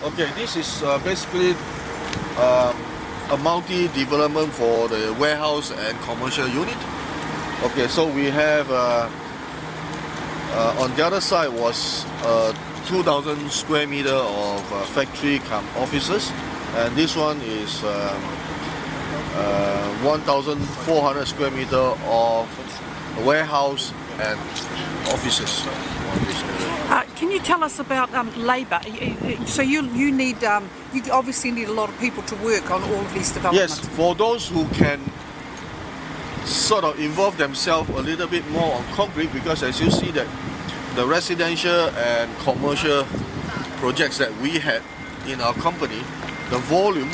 Okay, this is basically a multi-development for the warehouse and commercial unit. Okay, so we have on the other side was 2,000 square meter of factory cum offices, and this one is 1,400 square meter of warehouse and offices. Can you tell us about labour? So you need, you obviously need a lot of people to work on all of these developments. Yes, for those who can sort of involve themselves a little bit more on concrete, because as you see that the residential and commercial projects that we had in our company, the volume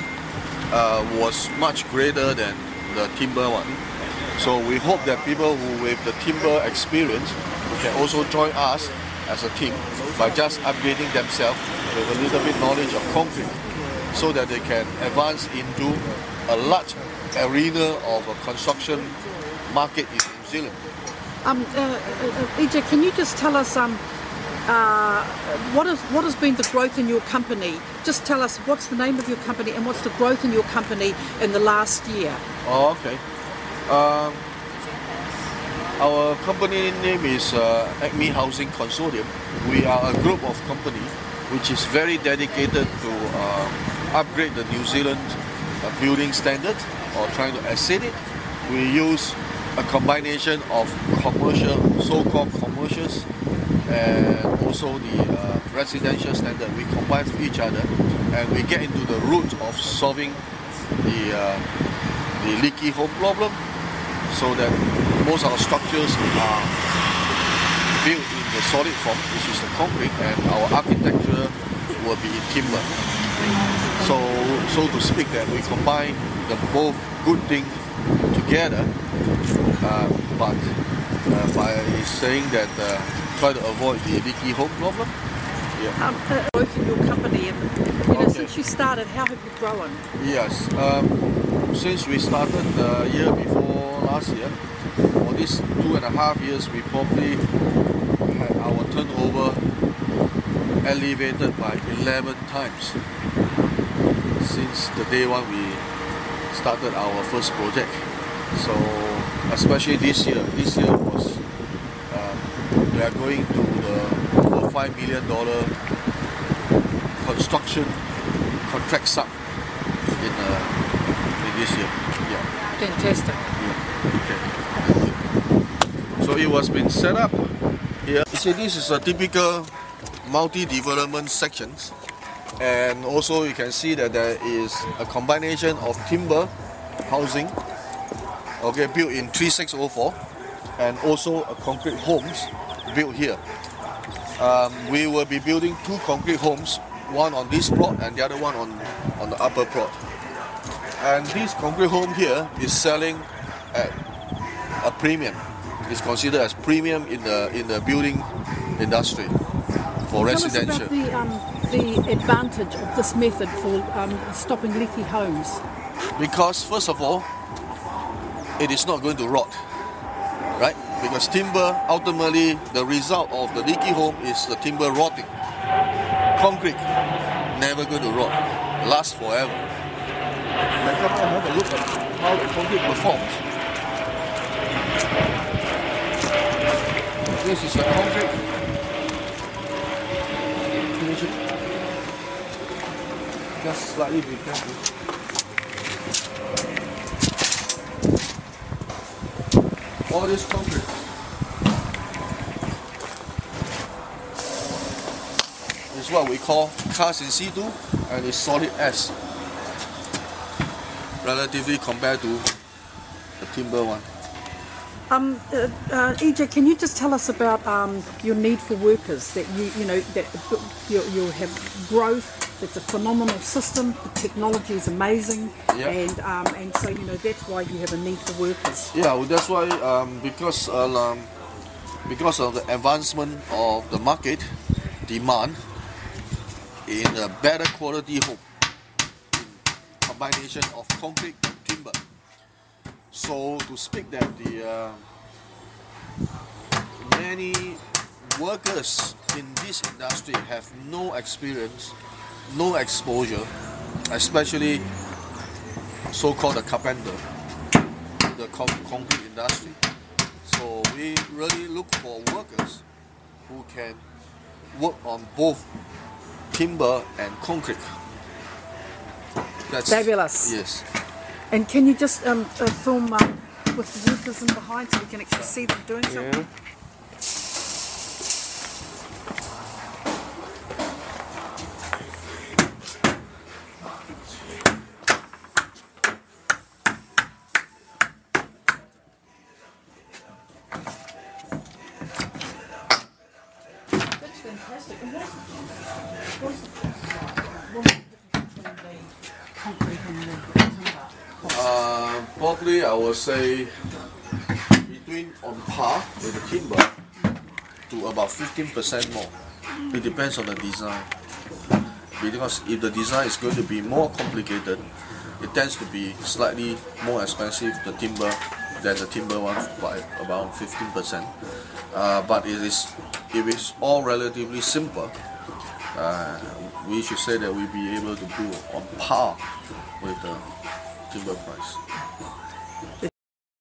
was much greater than the timber one. So we hope that people who with the timber experience can also join us as a team by just upgrading themselves with a little bit knowledge of concrete, so that they can advance into a large arena of a construction market in New Zealand. EJ, can you just tell us what has been the growth in your company? Just tell us what's the name of your company and what's the growth in your company in the last year. Oh, okay. Our company name is Acme Housing Consortium. We are a group of companies which is very dedicated to upgrade the New Zealand building standard, or trying to exceed it. We use a combination of commercial, so-called commercials, and also the residential standard. We combine to each other, and we get into the root of solving the leaky home problem, so that most of our structures are built in the solid form, which is the concrete, and our architecture will be in timber. So to speak, that we combine the both good things together, but by saying that try to avoid the leaky home problem. Yeah. Growth in your company, and since you started, how have you grown? Yes, since we started the year before last year, for these 2.5 years, we probably had our turnover elevated by 11 times since the day when we started our first project. So especially this year was we are going to the over $5 million construction contract sum in this year. Yeah. Fantastic. Yeah. Okay. So it was been set up here. You see, this is a typical multi-development sections, and also you can see that there is a combination of timber housing, okay, built in 3604, and also a concrete homes built here. We will be building 2 concrete homes, one on this plot and the other one on the upper plot. And this concrete home here is selling at a premium. It's considered as premium in the building industry for residential. Tell us about the advantage of this method for stopping leaky homes. Because first of all, it is not going to rot, right? Because timber, ultimately, the result of the leaky home is the timber rotting. Concrete, never going to rot, lasts forever. Let's have a look at how the concrete performs. This is the concrete finishing. Just slightly be careful. All this concrete is what we call cast in situ, and it's solid as, relatively compared to the timber one. EJ, can you just tell us about your need for workers? That you have growth. It's a phenomenal system. The technology is amazing, yeah. And so that's why you have a need for workers. Yeah, well, that's why because of the advancement of the market demand in a better quality home, in combination of concrete and timber. So to speak that the many workers in this industry have no experience no exposure, especially so-called the carpenter, the concrete industry. So we really look for workers who can work on both timber and concrete. That's fabulous. Yes. And can you just film with the workers in behind so we can actually see them doing something? That's fantastic. And what's the difference between the concrete and the timber? Probably I would say between on par with the timber to about 15% more. It depends on the design. Because if the design is going to be more complicated, it tends to be slightly more expensive, the timber, than the timber one by about 15%. But if it's all relatively simple, we should say that we'll be able to do on par with the timber price.